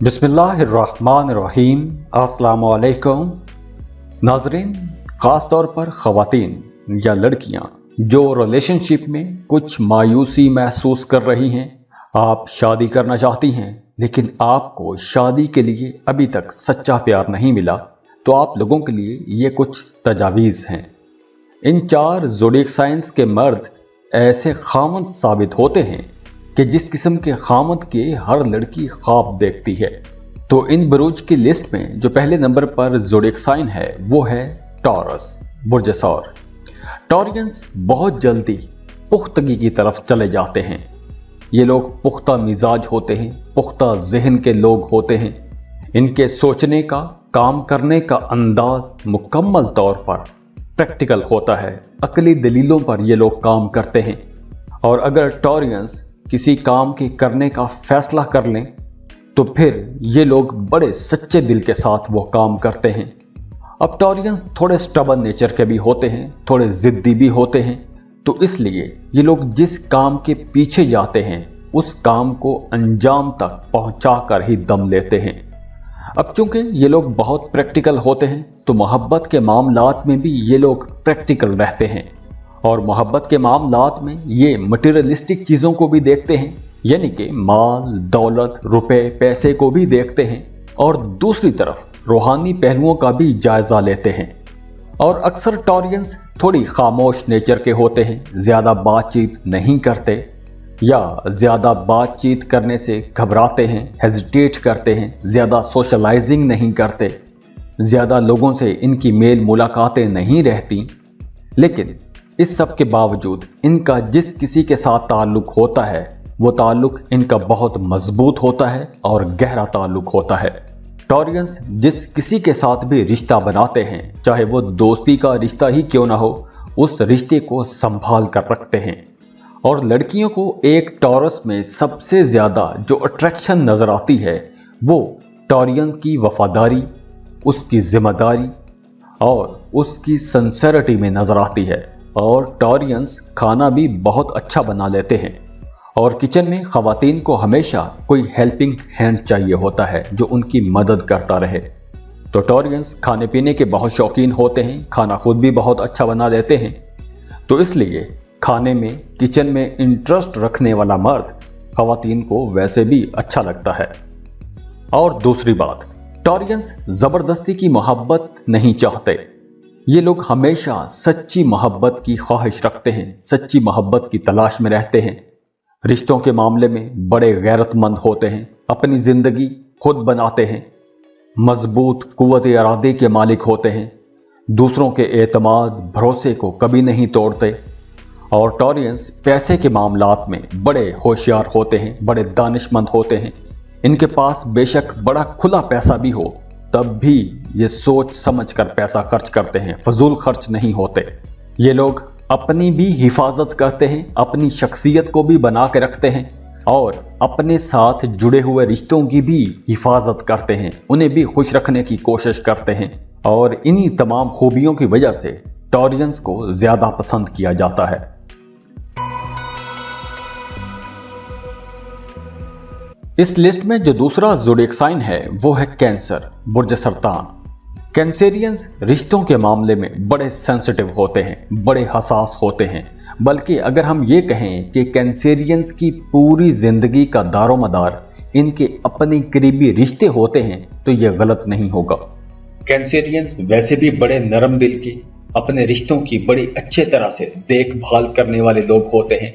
बिस्मिल्लाहिर्रहमानिर्रहीम। अस्सलामु अलैकुम नाज़रीन, ख़ास तौर पर ख़वातीन या लड़कियां जो रिलेशनशिप में कुछ मायूसी महसूस कर रही हैं, आप शादी करना चाहती हैं लेकिन आपको शादी के लिए अभी तक सच्चा प्यार नहीं मिला, तो आप लोगों के लिए ये कुछ तजावीज़ हैं। इन 4 ज़ोडिएक साइंस के मर्द ऐसे खामद साबित होते हैं कि जिस किस्म के खामद के हर लड़की ख्वाब देखती है। तो इन बुरुज की लिस्ट में जो पहले नंबर पर ज़ोडिएक साइन है वो है टॉरस, बुर्ज सौर। टॉरियंस बहुत जल्दी पुख्तगी की तरफ चले जाते हैं। ये लोग पुख्ता मिजाज होते हैं, पुख्ता जहन के लोग होते हैं। इनके सोचने का, काम करने का अंदाज मुकम्मल तौर पर प्रैक्टिकल होता है। अकली दलीलों पर ये लोग काम करते हैं। और अगर टॉरियंस किसी काम के करने का फैसला कर लें तो फिर ये लोग बड़े सच्चे दिल के साथ वो काम करते हैं। अब टॉरियंस थोड़े स्टबर्न नेचर के भी होते हैं, थोड़े ज़िद्दी भी होते हैं, तो इसलिए ये लोग जिस काम के पीछे जाते हैं उस काम को अंजाम तक पहुंचा कर ही दम लेते हैं। अब चूंकि ये लोग बहुत प्रैक्टिकल होते हैं तो मोहब्बत के मामलात में भी ये लोग प्रैक्टिकल रहते हैं। और मोहब्बत के मामलात में ये मटेरियलिस्टिक चीज़ों को भी देखते हैं, यानी कि माल, दौलत, रुपए, पैसे को भी देखते हैं और दूसरी तरफ रूहानी पहलुओं का भी जायज़ा लेते हैं। और अक्सर टॉरियंस थोड़ी खामोश नेचर के होते हैं, ज़्यादा बातचीत नहीं करते या ज़्यादा बातचीत करने से घबराते हैं, हेजिटेट करते हैं, ज़्यादा सोशलाइजिंग नहीं करते, ज़्यादा लोगों से इनकी मेल मुलाकातें नहीं रहती। लेकिन इस सब के बावजूद इनका जिस किसी के साथ ताल्लुक होता है वो ताल्लुक इनका बहुत मजबूत होता है और गहरा ताल्लुक होता है। टॉरियंस जिस किसी के साथ भी रिश्ता बनाते हैं, चाहे वो दोस्ती का रिश्ता ही क्यों ना हो, उस रिश्ते को संभाल कर रखते हैं। और लड़कियों को एक टॉरस में सबसे ज़्यादा जो अट्रैक्शन नज़र आती है वो टॉरियंस की वफादारी, उसकी जिम्मेदारी और उसकी सिंसेरिटी में नज़र आती है। और टॉरियंस खाना भी बहुत अच्छा बना लेते हैं और किचन में ख़वातीन को हमेशा कोई हेल्पिंग हैंड चाहिए होता है जो उनकी मदद करता रहे। तो टॉरियंस खाने पीने के बहुत शौकीन होते हैं, खाना खुद भी बहुत अच्छा बना लेते हैं। तो इसलिए खाने में, किचन में इंटरेस्ट रखने वाला मर्द ख़वातीन को वैसे भी अच्छा लगता है। और दूसरी बात, टॉरियंस ज़बरदस्ती की मोहब्बत नहीं चाहते। ये लोग हमेशा सच्ची मोहब्बत की ख्वाहिश रखते हैं, सच्ची मोहब्बत की तलाश में रहते हैं। रिश्तों के मामले में बड़े गैरतमंद होते हैं, अपनी ज़िंदगी खुद बनाते हैं, मजबूत कुव्वत इरादे के मालिक होते हैं, दूसरों के एतमाद, भरोसे को कभी नहीं तोड़ते। और टॉरियंस पैसे के मामलात में बड़े होशियार होते हैं, बड़े दानिशमंद होते हैं। इनके पास बेशक बड़ा खुला पैसा भी हो तब भी ये सोच समझ कर पैसा खर्च करते हैं, फजूल खर्च नहीं होते। ये लोग अपनी भी हिफाजत करते हैं, अपनी शख्सियत को भी बना के रखते हैं और अपने साथ जुड़े हुए रिश्तों की भी हिफाजत करते हैं, उन्हें भी खुश रखने की कोशिश करते हैं। और इन्हीं तमाम खूबियों की वजह से टॉरियंस को ज़्यादा पसंद किया जाता है। इस लिस्ट में जो दूसरा ज़ोडिएक साइन है वो है कैंसर, बुर्ज सरतान। कैंसेरियंस रिश्तों के मामले में बड़े सेंसिटिव होते हैं, बड़े हसास होते हैं। बल्कि अगर हम ये कहें कि कैंसेरियंस की पूरी जिंदगी का दारोमदार इनके अपने करीबी रिश्ते होते हैं तो ये गलत नहीं होगा। कैंसेरियंस वैसे भी बड़े नरम दिल के, अपने रिश्तों की बड़ी अच्छे तरह से देखभाल करने वाले लोग होते हैं।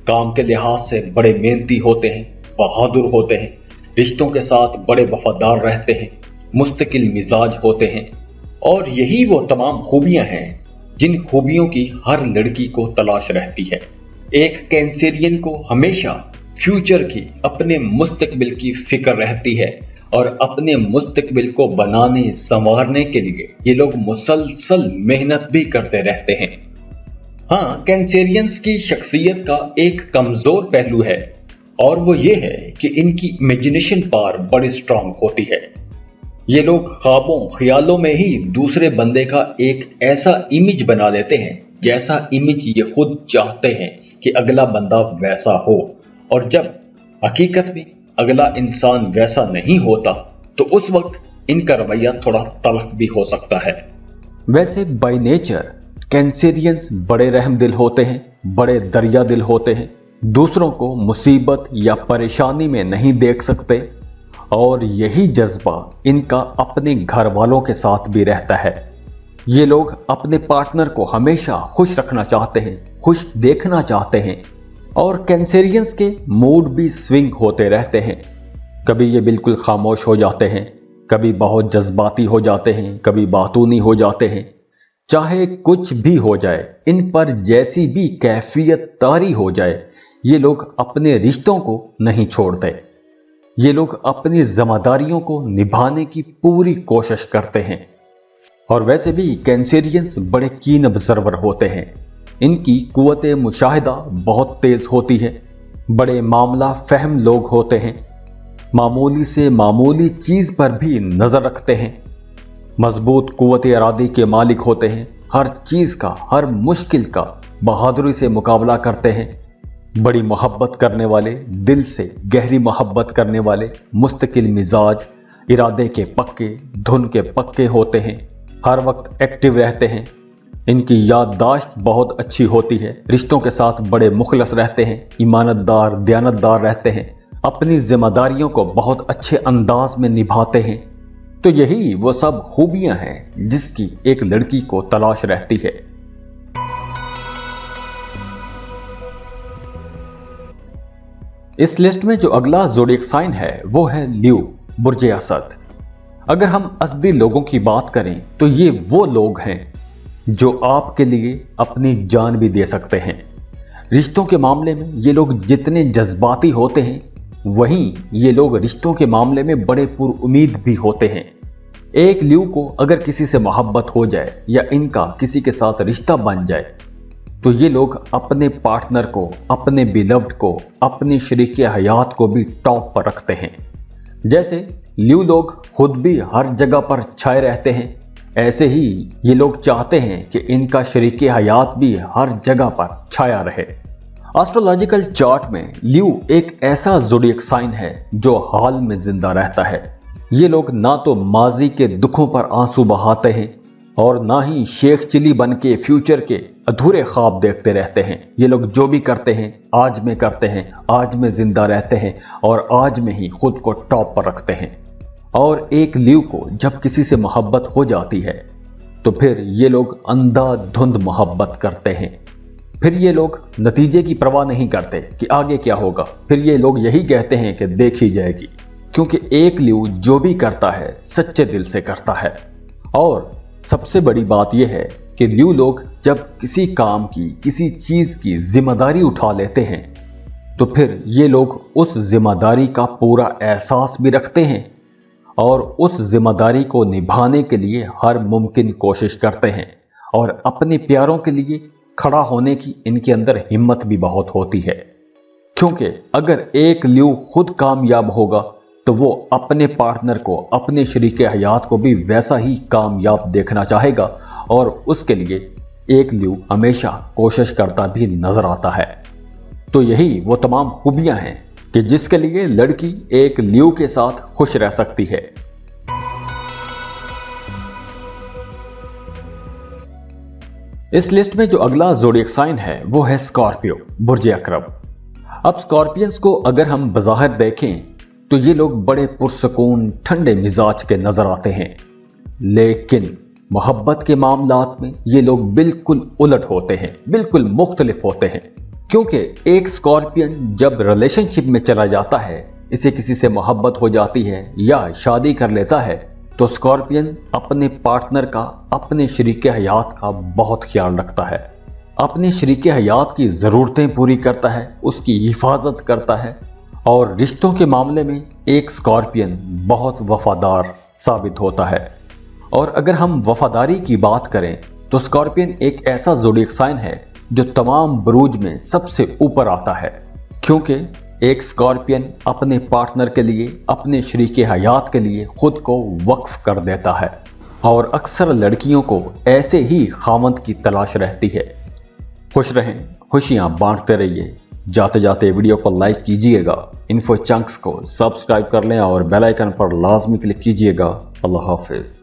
काम के लिहाज से बड़े मेहनती होते हैं, बहादुर होते हैं, रिश्तों के साथ बड़े वफादार रहते हैं, मुस्तकिल मिजाज होते हैं। और यही वो तमाम खूबियां हैं जिन खूबियों की हर लड़की को तलाश रहती है। एक कैंसेरियन को हमेशा फ्यूचर की, अपने मुस्तकबिल की फिक्र रहती है और अपने मुस्तकबिल को बनाने, संवारने के लिए ये लोग मुसलसल मेहनत भी करते रहते हैं। हाँ, कैंसेरियंस की शख्सियत का एक कमजोर पहलू है और वो ये है कि इनकी इमेजिनेशन पावर बड़ी स्ट्रांग होती है। ये लोग ख्वाबों, ख्यालों में ही दूसरे बंदे का एक ऐसा इमेज बना लेते हैं जैसा इमेज ये खुद चाहते हैं कि अगला बंदा वैसा हो। और जब हकीकत में अगला इंसान वैसा नहीं होता तो उस वक्त इनका रवैया थोड़ा तल्ख भी हो सकता है। वैसे बाय नेचर कैंसेरियंस बड़े रहमदिल होते हैं, बड़े दरिया दिल होते हैं, दूसरों को मुसीबत या परेशानी में नहीं देख सकते और यही जज्बा इनका अपने घर वालों के साथ भी रहता है। ये लोग अपने पार्टनर को हमेशा खुश रखना चाहते हैं, खुश देखना चाहते हैं और कैंसेरियंस के मूड भी स्विंग होते रहते हैं। कभी ये बिल्कुल खामोश हो जाते हैं, कभी बहुत जज्बाती हो जाते हैं, कभी बातूनी हो जाते हैं। चाहे कुछ भी हो जाए, इन पर जैसी भी कैफियत तारी हो जाए, ये लोग अपने रिश्तों को नहीं छोड़ते। ये लोग अपनी जिम्मेदारियों को निभाने की पूरी कोशिश करते हैं। और वैसे भी कैंसेरियंस बड़े कीन ऑब्जर्वर होते हैं। इनकी कुव्वते मुशाहिदा बहुत तेज होती है, बड़े मामला फहम लोग होते हैं, मामूली से मामूली चीज पर भी नजर रखते हैं, मजबूत कुव्वते इरादे के मालिक होते हैं, हर चीज का, हर मुश्किल का बहादुरी से मुकाबला करते हैं, बड़ी मोहब्बत करने वाले, दिल से गहरी मोहब्बत करने वाले, मुस्तकिल मिजाज, इरादे के पक्के, धुन के पक्के होते हैं, हर वक्त एक्टिव रहते हैं। इनकी याददाश्त बहुत अच्छी होती है, रिश्तों के साथ बड़े मुखलस रहते हैं, ईमानतदार, दयानतदार रहते हैं, अपनी जिम्मेदारियों को बहुत अच्छे अंदाज में निभाते हैं। तो यही वो सब खूबियां हैं जिसकी एक लड़की को तलाश रहती है। इस लिस्ट में जो अगला ज़ोडिएक साइन है वो है ल्यू, बुर्जे असद। अगर हम असदी लोगों की बात करें तो ये वो लोग हैं जो आपके लिए अपनी जान भी दे सकते हैं। रिश्तों के मामले में ये लोग जितने जज्बाती होते हैं, वहीं ये लोग रिश्तों के मामले में बड़े पुरुम्मीद भी होते हैं। एक ल्यू को अगर किसी से मोहब्बत हो जाए या इनका किसी के साथ रिश्ता बन जाए तो ये लोग अपने पार्टनर को, अपने बिलव्ड को, अपने शरीके हयात को भी टॉप पर रखते हैं। जैसे ल्यू लोग खुद भी हर जगह पर छाए रहते हैं, ऐसे ही ये लोग चाहते हैं कि इनका शरीके हयात भी हर जगह पर छाया रहे। एस्ट्रोलॉजिकल चार्ट में ल्यू एक ऐसा ज़ोडिएक साइन है जो हाल में जिंदा रहता है। ये लोग ना तो माजी के दुखों पर आंसू बहाते हैं और ना ही शेख चिली बन के फ्यूचर के अधूरे ख्वाब देखते रहते हैं। ये लोग जो भी करते हैं आज में करते हैं, आज में जिंदा रहते हैं और आज में ही खुद को टॉप पर रखते हैं। और एक ल्यू को जब किसी से मोहब्बत हो जाती है तो फिर ये लोग अंधाधुंध मोहब्बत करते हैं। फिर ये लोग नतीजे की परवाह नहीं करते कि आगे क्या होगा, फिर ये लोग यही कहते हैं कि देखी जाएगी, क्योंकि एक ल्यू जो भी करता है सच्चे दिल से करता है। और सबसे बड़ी बात यह है कि ल्यू लोग जब किसी काम की, किसी चीज की जिम्मेदारी उठा लेते हैं तो फिर ये लोग उस जिम्मेदारी का पूरा एहसास भी रखते हैं और उस जिम्मेदारी को निभाने के लिए हर मुमकिन कोशिश करते हैं और अपने प्यारों के लिए खड़ा होने की इनके अंदर हिम्मत भी बहुत होती है। क्योंकि अगर एक ल्यू खुद कामयाब होगा तो वो अपने पार्टनर को, अपने शरीके हयात को भी वैसा ही कामयाब देखना चाहेगा और उसके लिए एक ल्यू हमेशा कोशिश करता भी नजर आता है। तो यही वो तमाम खूबियां हैं कि जिसके लिए लड़की एक ल्यू के साथ खुश रह सकती है। इस लिस्ट में जो अगला ज़ोडिएक साइन है वो है स्कॉर्पियो, बुर्जे अकरब। अब स्कॉर्पियंस को अगर हम बज़ाहिर देखें तो ये लोग बड़े पुरसकून, ठंडे मिजाज के नजर आते हैं, लेकिन मोहब्बत के मामलात में ये लोग बिल्कुल उलट होते हैं, बिल्कुल मुख्तलिफ होते हैं। क्योंकि एक स्कॉर्पियन जब रिलेशनशिप में चला जाता है, इसे किसी से मोहब्बत हो जाती है या शादी कर लेता है, तो स्कॉर्पियन अपने पार्टनर का, अपने शरीके हयात का बहुत ख्याल रखता है, अपने शरीके हयात की ज़रूरतें पूरी करता है, उसकी हिफाजत करता है और रिश्तों के मामले में एक स्कॉर्पियन बहुत वफादार साबित होता है। और अगर हम वफादारी की बात करें तो स्कॉर्पियन एक ऐसा ज़ोडिएक साइन है जो तमाम बुरूज में सबसे ऊपर आता है, क्योंकि एक स्कॉर्पियन अपने पार्टनर के लिए, अपने शरीके हयात के लिए खुद को वक्फ कर देता है और अक्सर लड़कियों को ऐसे ही खामद की तलाश रहती है। खुश रहें, खुशियां बांटते रहिए, जाते जाते वीडियो को लाइक कीजिएगा, इन्फो चंक्स को सब्सक्राइब कर लें और बेल आइकन पर लाजमी क्लिक कीजिएगा। अल्लाह हाफिज।